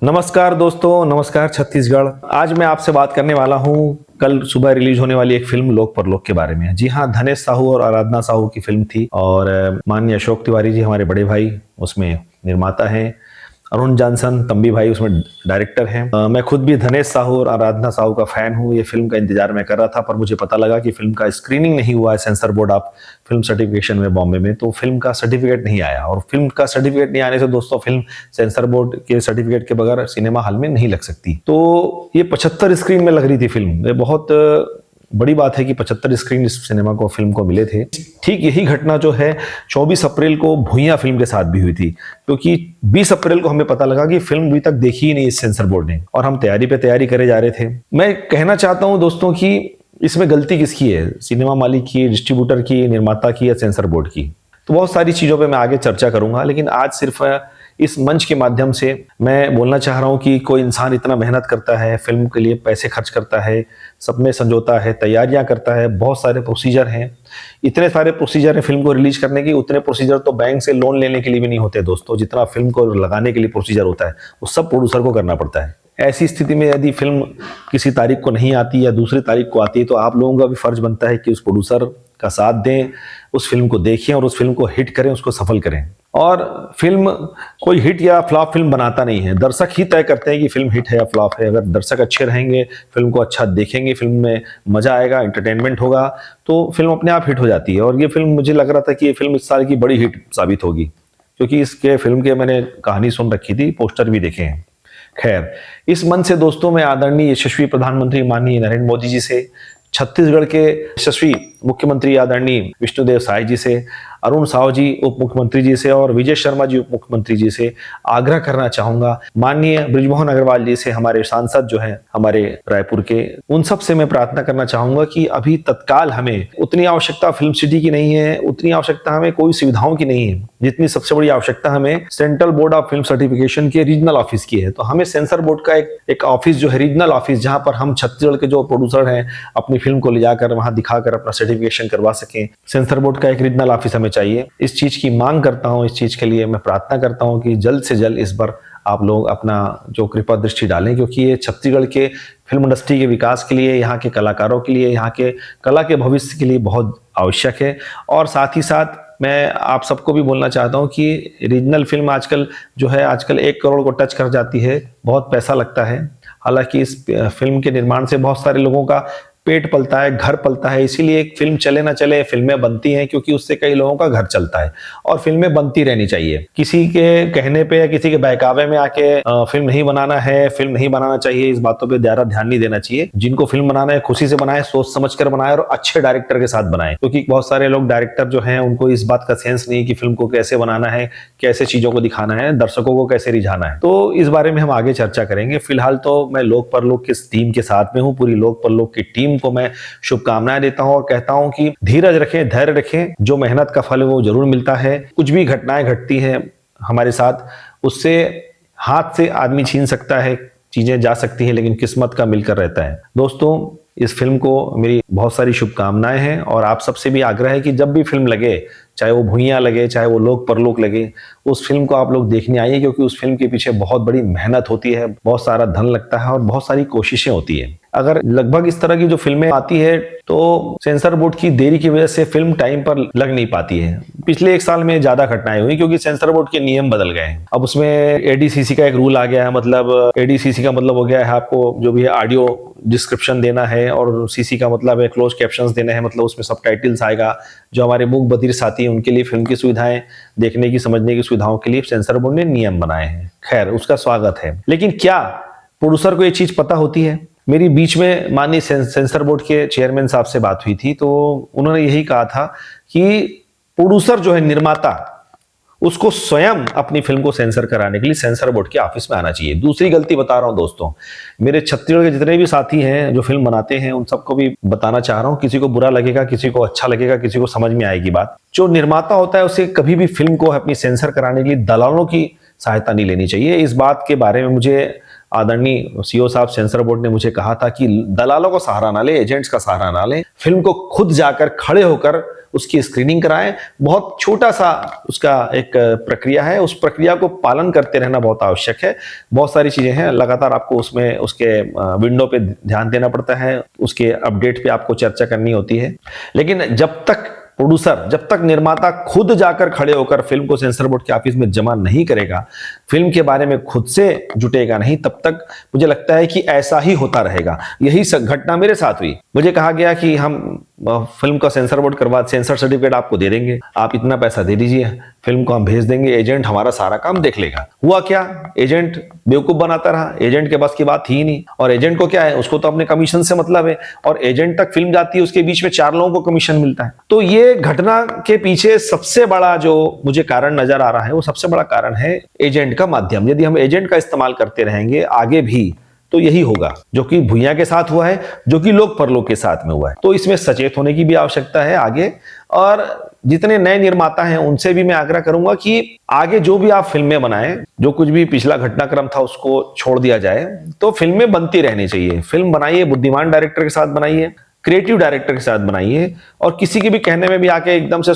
नमस्कार दोस्तों, नमस्कार छत्तीसगढ़। आज मैं आपसे बात करने वाला हूं कल सुबह रिलीज होने वाली एक फिल्म लोक परलोक के बारे में। जी हाँ, धनेश साहू और आराधना साहू की फिल्म थी और माननीय अशोक तिवारी जी हमारे बड़े भाई उसमें निर्माता हैं। अरुण जॉनसन तंबी भाई उसमें डायरेक्टर हैं। मैं खुद भी धनेश साहू और आराधना साहू का फैन हूँ। ये फिल्म का इंतजार मैं कर रहा था, पर मुझे पता लगा कि फिल्म का स्क्रीनिंग नहीं हुआ है sensor board of film certification में बॉम्बे में, तो फिल्म का सर्टिफिकेट नहीं आया। और फिल्म का सर्टिफिकेट नहीं आने से दोस्तों फिल्म सेंसर बोर्ड के सर्टिफिकेट के बगैर सिनेमा हॉल में नहीं लग सकती। तो ये 75 स्क्रीन में लग रही थी फिल्म। ये बहुत बड़ी बात है कि 75 स्क्रीन इस सिनेमा को फिल्म को मिले थे। ठीक यही घटना जो है 24 अप्रैल को भुइयां फिल्म के साथ भी हुई थी, क्योंकि 20 अप्रैल को हमें पता लगा कि फिल्म अभी तक देखी ही नहीं इस सेंसर बोर्ड ने, और हम तैयारी पे तैयारी करे जा रहे थे। मैं कहना चाहता हूं दोस्तों कि इसमें गलती किसकी है, सिनेमा मालिक की, डिस्ट्रीब्यूटर की, निर्माता की या सेंसर बोर्ड की? तो बहुत सारी चीजों पे मैं आगे चर्चा करूंगा, लेकिन आज सिर्फ इस मंच के माध्यम से मैं बोलना चाह रहा हूं कि कोई इंसान इतना मेहनत करता है, फिल्म के लिए पैसे खर्च करता है, सपने संजोता है, तैयारियां करता है, बहुत सारे प्रोसीजर हैं। इतने सारे प्रोसीजर हैं फिल्म को रिलीज करने की। उतने प्रोसीजर तो बैंक से लोन लेने के लिए भी नहीं होते दोस्तों, जितना फिल्म को लगाने के लिए प्रोसीजर होता है वो सब प्रोड्यूसर को करना पड़ता है। ऐसी स्थिति में यदि फिल्म किसी तारीख को नहीं आती या दूसरी तारीख को आती है, तो आप लोगों का भी फर्ज बनता है कि उस प्रोड्यूसर का साथ दें, उस फिल्म को देखें और उस फिल्म को हिट करें, उसको सफल करें। और फिल्म कोई हिट या फ्लॉप फिल्म बनाता नहीं है, दर्शक ही तय करते हैं कि फिल्म हिट है या फ्लॉप है। अगर दर्शक अच्छे रहेंगे, फिल्म को अच्छा देखेंगे, फिल्म में मजा आएगा, एंटरटेनमेंट होगा, तो फिल्म अपने आप हिट हो जाती है। और ये फिल्म मुझे लग रहा था कि ये फिल्म इस साल की बड़ी हिट साबित होगी, क्योंकि इसके फिल्म के मैंने कहानी सुन रखी थी, पोस्टर भी देखे हैं। खैर, इस मन से दोस्तों मैं आदरणीय यशस्वी प्रधानमंत्री माननीय नरेंद्र मोदी जी से, छत्तीसगढ़ के यशस्वी मुख्यमंत्री आदरणीय विष्णुदेव साय जी से, अरुण साहू जी उप मुख्यमंत्री जी से और विजय शर्मा जी उप मुख्यमंत्री जी से आग्रह करना चाहूंगा। माननीय बृजमोहन अग्रवाल जी से, हमारे सांसद जो हैं हमारे रायपुर के, उन सब से मैं प्रार्थना करना चाहूंगा कि अभी तत्काल हमें उतनी आवश्यकता फिल्म सिटी की नहीं है, उतनी आवश्यकता हमें कोई सुविधाओं की नहीं है, जितनी सबसे बड़ी आवश्यकता हमें central board of film certification के रीजनल ऑफिस की है। तो हमें सेंसर बोर्ड का एक ऑफिस जो है, रीजनल ऑफिस, जहां पर हम छत्तीसगढ़ के जो प्रोड्यूसर हैं अपनी फिल्म को ले जाकर वहां दिखाकर अपना सर्टिफिकेशन करवा सकें। सेंसर बोर्ड का एक रीजनल ऑफिस हमें चाहिए। इस चीज की मांग करता हूं, इस चीज के लिए मैं प्रार्थना करता हूं कि जल्द से जल्द इस बार आप लोग अपना जो कृपा दृष्टि डालें, क्योंकि ये छत्तीसगढ़ के फिल्म इंडस्ट्री के विकास के लिए, यहाँ के कलाकारों के लिए, यहाँ के कला के भविष्य के लिए बहुत आवश्यक है। और साथ ही साथ मैं आप सबको भी बोलना चाहता हूं कि रीजनल फिल्म आजकल जो है, आजकल 1 करोड़ को टच कर जाती है, बहुत पैसा लगता है। हालांकि इस फिल्म के निर्माण से बहुत सारे लोगों का पेट पलता है, घर पलता है, इसीलिए एक फिल्म चले ना चले, फिल्में बनती हैं, क्योंकि उससे कई लोगों का घर चलता है और फिल्में बनती रहनी चाहिए। किसी के कहने पे या किसी के बहकावे में आके फिल्म नहीं बनाना है, फिल्म नहीं बनाना चाहिए, इस बातों पे ज्यादा ध्यान नहीं देना चाहिए। जिनको फिल्म बनाना है खुशी से बनाए, सोच समझ कर बनाए और अच्छे डायरेक्टर के साथ बनाए, क्योंकि बहुत सारे लोग डायरेक्टर जो हैं उनको इस बात का सेंस नहीं कि फिल्म को कैसे बनाना है, कैसे चीजों को दिखाना है, दर्शकों को कैसे रिझाना है। तो इस बारे में हम आगे चर्चा करेंगे। फिलहाल तो मैं लोक परलोक की टीम के साथ में हूँ। पूरी लोक परलोक की टीम को मैं शुभकामनाएं देता हूं और कहता हूं कि धीरज रखें, धैर्य रखें, जो मेहनत का फल है वो जरूर मिलता है। कुछ भी घटनाएं घटती हैं हमारे साथ, उससे हाथ से आदमी छीन सकता है, चीजें जा सकती हैं, लेकिन किस्मत का मिलकर रहता है। दोस्तों, इस फिल्म को मेरी बहुत सारी शुभकामनाएं हैं और आप सबसे भी आग्रह है कि जब भी फिल्म लगे, चाहे वो भुइयां लगे, चाहे वो लोक परलोक लगे, उस फिल्म को आप लोग देखने आइए, क्योंकि उस फिल्म के पीछे बहुत बड़ी मेहनत होती है, बहुत सारा धन लगता है और बहुत सारी कोशिशें होती है। अगर लगभग इस तरह की जो फिल्में आती है तो सेंसर बोर्ड की देरी की वजह से फिल्म टाइम पर लग नहीं पाती है। पिछले 1 साल में ज्यादा घटनाएं हुई, क्योंकि सेंसर बोर्ड के नियम बदल गए हैं। अब उसमें एडीसीसी का एक रूल आ गया है, मतलब एडीसीसी का मतलब हो गया है आपको जो भी ऑडियो डिस्क्रिप्शन देना है, और सीसी का मतलब है क्लोज कैप्शंस देना है, मतलब उसमें सबटाइटल्स आएगा। जो हमारे मूक बधिर साथी हैं उनके लिए फिल्म की सुविधाएं, देखने की समझने की सुविधाओं के लिए सेंसर बोर्ड ने नियम बनाए हैं। खैर, उसका स्वागत है। लेकिन क्या प्रोड्यूसर को ये चीज पता होती है? मेरी बीच में माननीय सेंसर बोर्ड के चेयरमैन साहब से बात हुई थी, तो उन्होंने यही कहा था कि प्रोड्यूसर जो है, निर्माता, उसको स्वयं अपनी फिल्म को सेंसर कराने के लिए सेंसर बोर्ड के ऑफिस में आना चाहिए। दूसरी गलती बता रहा हूं दोस्तों, मेरे छत्तीसगढ़ के जितने भी साथी हैं जो फिल्म बनाते हैं, उन सबको भी बताना चाह रहा हूं। किसी को बुरा लगेगा, किसी को अच्छा लगेगा, किसी को समझ में आएगी बात। जो निर्माता होता है उसे कभी भी फिल्म को अपनी सेंसर कराने के लिए दलालों की सहायता नहीं लेनी चाहिए। इस बात के बारे में मुझे आदरणीय सीओ साहब सेंसर बोर्ड ने मुझे कहा था कि दलालों का सहारा ना ले, एजेंट्स का सहारा ना ले, फिल्म को खुद जाकर खड़े होकर उसकी स्क्रीनिंग कराएं। बहुत छोटा सा उसका एक प्रक्रिया है, उस प्रक्रिया को पालन करते रहना बहुत आवश्यक है। बहुत सारी चीजें हैं, लगातार आपको उसमें उसके विंडो पे ध्यान देना पड़ता है, उसके अपडेट पे आपको चर्चा करनी होती है। लेकिन जब तक प्रोड्यूसर, जब तक निर्माता खुद जाकर खड़े होकर फिल्म को सेंसर बोर्ड के ऑफिस में जमा नहीं करेगा, फिल्म के बारे में खुद से जुटेगा नहीं, तब तक मुझे लगता है कि ऐसा ही होता रहेगा। यही घटना मेरे साथ हुई। मुझे कहा गया कि हम फिल्म का सेंसर बोर्ड करवा, सेंसर सर्टिफिकेट आपको दे देंगे, आप इतना पैसा दे दीजिए, फिल्म को हम भेज देंगे, एजेंट हमारा सारा काम देख लेगा। हुआ क्या, एजेंट बेवकूफ बनाता रहा, एजेंट के बस की बात थी ही नहीं। और एजेंट को क्या है, उसको तो अपने कमीशन से मतलब है, और एजेंट तक फिल्म जाती है, उसके बीच में 4 लोगों को कमीशन मिलता है। तो ये घटना के पीछे सबसे बड़ा जो मुझे कारण नजर आ रहा है, वो सबसे बड़ा कारण है एजेंट का माध्यम। यदि हम एजेंट का इस्तेमाल करते रहेंगे आगे भी, तो यही होगा जो कि भुइयां के साथ हुआ है, जो कि लोक परलोक के साथ में हुआ है। तो इसमें सचेत होने की भी आवश्यकता है आगे। और जितने नए निर्माता हैं उनसे भी मैं आग्रह करूंगा कि आगे जो भी आप फिल्में बनाएं, जो कुछ भी पिछला घटनाक्रम था उसको छोड़ दिया जाए। तो फिल्में बनती रहनी चाहिए। फिल्म बनाइए, बुद्धिमान डायरेक्टर के साथ बनाइए, क्रिएटिव डायरेक्टर के साथ बनाइए, और किसी के भी कहने में भी आके एकदम से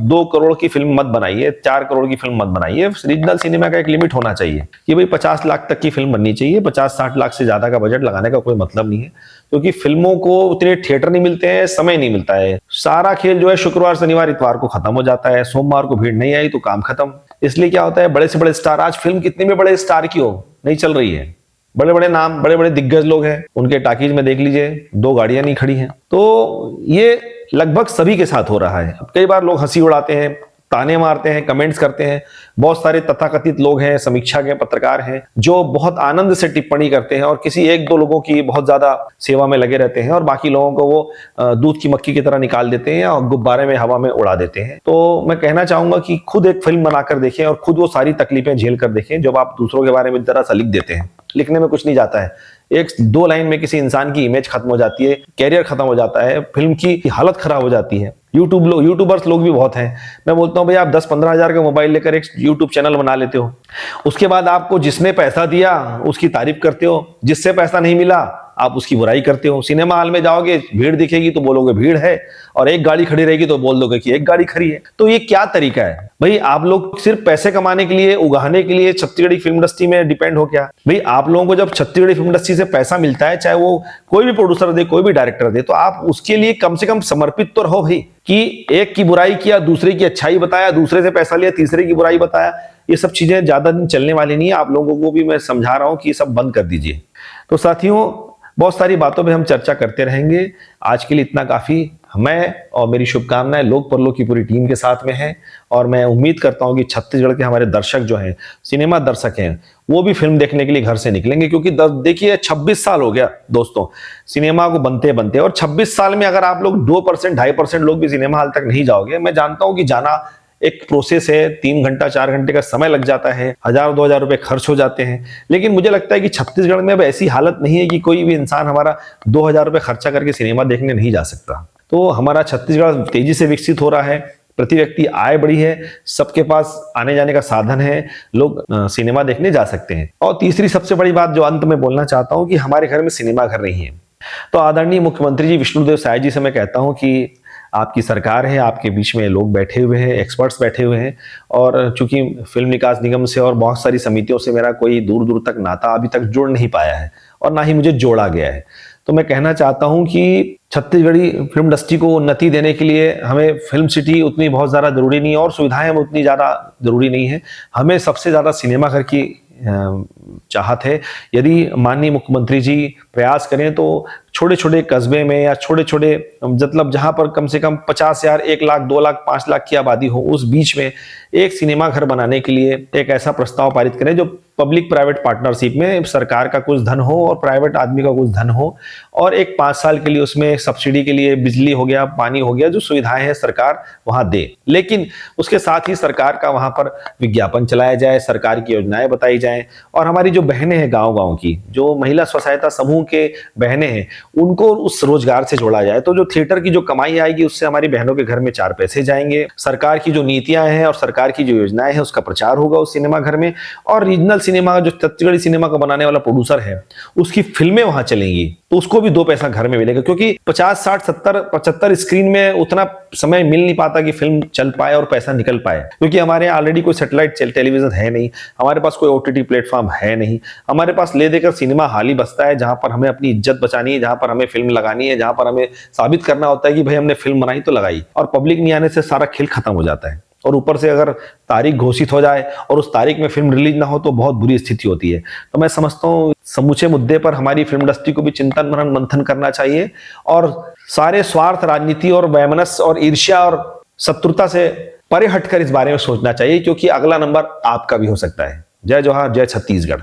2 करोड़ की फिल्म मत बनाइए, 4 करोड़ की फिल्म मत बनाइए। रीजनल सिनेमा का एक लिमिट होना चाहिए कि भाई 50 लाख तक की फिल्म बननी चाहिए। 50-60 लाख से ज्यादा का बजट लगाने का कोई मतलब नहीं है, क्योंकि फिल्मों को उतने थिएटर नहीं मिलते हैं, समय नहीं मिलता है। सारा खेल जो है शुक्रवार शनिवार इतवार को खत्म हो जाता है, सोमवार को भीड़ नहीं आई तो काम खत्म। इसलिए क्या होता है, बड़े से बड़े स्टार, आज फिल्म कितने भी बड़े स्टार की हो, नहीं चल रही है। बड़े बड़े नाम, बड़े बड़े दिग्गज लोग हैं, उनके टाकीज में देख लीजिए 2 गाड़ियां नहीं खड़ी हैं। तो ये लगभग सभी के साथ हो रहा है। अब कई बार लोग हंसी उड़ाते हैं, ताने मारते हैं, कमेंट्स करते हैं। बहुत सारे तथाकथित लोग हैं, समीक्षा के पत्रकार हैं, जो बहुत आनंद से टिप्पणी करते हैं और किसी 1-2 लोगों की बहुत ज्यादा सेवा में लगे रहते हैं, और बाकी लोगों को वो दूध की मक्खी की तरह निकाल देते हैं और गुब्बारे में हवा में उड़ा देते हैं। तो मैं कहना चाहूंगा कि खुद एक फिल्म बनाकर देखें और खुद वो सारी तकलीफें झेल कर देखें। जब आप दूसरों के बारे में जरा सा लिख देते हैं, लिखने में कुछ नहीं जाता है, 1-2 लाइन में किसी इंसान की इमेज खत्म हो जाती है, कैरियर खत्म हो जाता है, फिल्म की हालत खराब हो जाती है। यूट्यूबर्स लोग भी बहुत हैं। मैं बोलता हूं भाई, आप 10-15 हजार का मोबाइल लेकर एक यूट्यूब चैनल बना लेते हो, उसके बाद आपको जिसने पैसा दिया उसकी तारीफ करते हो, जिससे पैसा नहीं मिला आप उसकी बुराई करते हो। सिनेमा हॉल में जाओगे, भीड़ दिखेगी तो बोलोगे भीड़ है, और एक गाड़ी खड़ी रहेगी तो बोल दोगे कि एक गाड़ी खड़ी है। तो ये क्या तरीका है भाई? आप लोग सिर्फ पैसे कमाने के लिए, उगाने के लिए छत्तीसगढ़ी फिल्म इंडस्ट्री में डिपेंड हो क्या? भाई आप लोगों को जब छत्तीसगढ़ी फिल्म इंडस्ट्री से पैसा मिलता है, चाहे वो कोई भी प्रोड्यूसर दे, कोई भी डायरेक्टर दे, तो आप उसके लिए कम से कम समर्पित तो रहो भाई, कि एक की बुराई किया, दूसरे की अच्छाई बताया, दूसरे से पैसा लिया, तीसरे की बुराई बताया। ये सब चीजें ज्यादा दिन चलने वाली नहीं है। आप लोगों को भी मैं समझा रहा हूं कि ये सब बंद कर दीजिए। तो साथियों, बहुत सारी बातों पे हम चर्चा करते रहेंगे। आज के लिए इतना काफी। मैं और मेरी शुभकामनाएं लोक परलोक की पूरी टीम के साथ में है, और मैं उम्मीद करता हूं कि छत्तीसगढ़ के हमारे दर्शक जो हैं, सिनेमा दर्शक हैं, वो भी फिल्म देखने के लिए घर से निकलेंगे। क्योंकि देखिए 26 साल हो गया दोस्तों सिनेमा को बनते बनते, और 26 साल में अगर आप लोग 2%, 2.5% लोग भी सिनेमा हॉल तक नहीं जाओगे, मैं जानता हूं कि जाना एक प्रोसेस है, 3 घंटा 4 घंटे का समय लग जाता है, 1000-2000 रुपए खर्च हो जाते हैं। लेकिन मुझे लगता है कि छत्तीसगढ़ में अब ऐसी हालत नहीं है कि कोई भी इंसान हमारा 2000 रुपए खर्चा करके सिनेमा देखने नहीं जा सकता। तो हमारा छत्तीसगढ़ तेजी से विकसित हो रहा है, प्रति व्यक्ति आय बढ़ी है, सबके पास आने जाने का साधन है, लोग सिनेमा देखने जा सकते हैं। और तीसरी सबसे बड़ी बात जो अंत में बोलना चाहता हूं, कि हमारे घर में सिनेमा घर नहीं है। तो आदरणीय मुख्यमंत्री जी विष्णुदेव साय जी से मैं कहता हूं कि आपकी सरकार है, आपके बीच में लोग बैठे हुए हैं, एक्सपर्ट्स बैठे हुए हैं, और चूंकि फिल्म विकास निगम से और बहुत सारी समितियों से मेरा कोई दूर दूर तक नाता अभी तक जुड़ नहीं पाया है, और ना ही मुझे जोड़ा गया है। तो मैं कहना चाहता हूं कि छत्तीसगढ़ी फिल्म इंडस्ट्री को उन्नति देने के लिए हमें फिल्म सिटी उतनी बहुत ज्यादा जरूरी नहीं है, और सुविधाएं उतनी ज्यादा जरूरी नहीं है। हमें सबसे ज्यादा सिनेमा घर की चाहत है। यदि माननीय मुख्यमंत्री जी प्रयास करें तो छोटे छोटे कस्बे में, या छोटे छोटे मतलब जहां पर कम से कम 50,000, 1 लाख, 2 लाख, 5 लाख की आबादी हो, उस बीच में एक सिनेमा घर बनाने के लिए एक ऐसा प्रस्ताव पारित करें जो पब्लिक प्राइवेट पार्टनरशिप में सरकार का कुछ धन हो और प्राइवेट आदमी का कुछ धन हो, और एक 5 साल के लिए उसमें सब्सिडी के लिए बिजली हो गया, पानी हो गया, जो सुविधाएं हैं सरकार वहां दे। लेकिन उसके साथ ही सरकार का वहां पर विज्ञापन चलाया जाए, सरकार की योजनाएं बताई जाएं, और हमारी जो बहनें हैं गांव गांव की, जो महिला स्व सहायता समूह के बहनें हैं, उनको उस रोजगार से जोड़ा जाए। तो जो थिएटर की जो कमाई आएगी उससे हमारी बहनों के घर में 4 पैसे जाएंगे। सरकार की जो नीतियां हैं और सरकार की जो योजनाएं हैं उसका प्रचार होगा उस सिनेमा घर में, और रीजनल सिनेमा जो छत्तीसगढ़ी सिनेमा का बनाने वाला प्रोड्यूसर है, उसकी फिल्में वहां चलेंगी तो उसको भी दो पैसा घर में मिलेगा, क्योंकि 50, 60, 70, 75 स्क्रीन में उतना समय मिल नहीं पाता कि फिल्म चल पाए और पैसा निकल पाए, क्योंकि हमारे यहाँ ऑलरेडी कोई सैटेलाइट टेलीविजन है नहीं, हमारे पास कोई ओटीटी प्लेटफॉर्म है नहीं, हमारे पास ले देकर सिनेमा हाल ही बसता है, जहां पर हमें अपनी इज्जत बचानी है, जहां पर हमें फिल्म लगानी है, जहां पर हमें साबित करना होता है कि भाई हमने फिल्म बनाई तो लगाई, और पब्लिक नहीं आने से सारा खेल खत्म हो जाता है। और ऊपर से अगर तारीख घोषित हो जाए और उस तारीख में फिल्म रिलीज ना हो तो बहुत बुरी स्थिति होती है। तो मैं समझता हूँ समूचे मुद्दे पर हमारी फिल्म इंडस्ट्री को भी चिंतन मनन मंथन करना चाहिए, और सारे स्वार्थ, राजनीति और वैमनस्य और ईर्ष्या और शत्रुता से परे हटकर इस बारे में सोचना चाहिए, क्योंकि अगला नंबर आपका भी हो सकता है। जय जोहार, जय छत्तीसगढ़।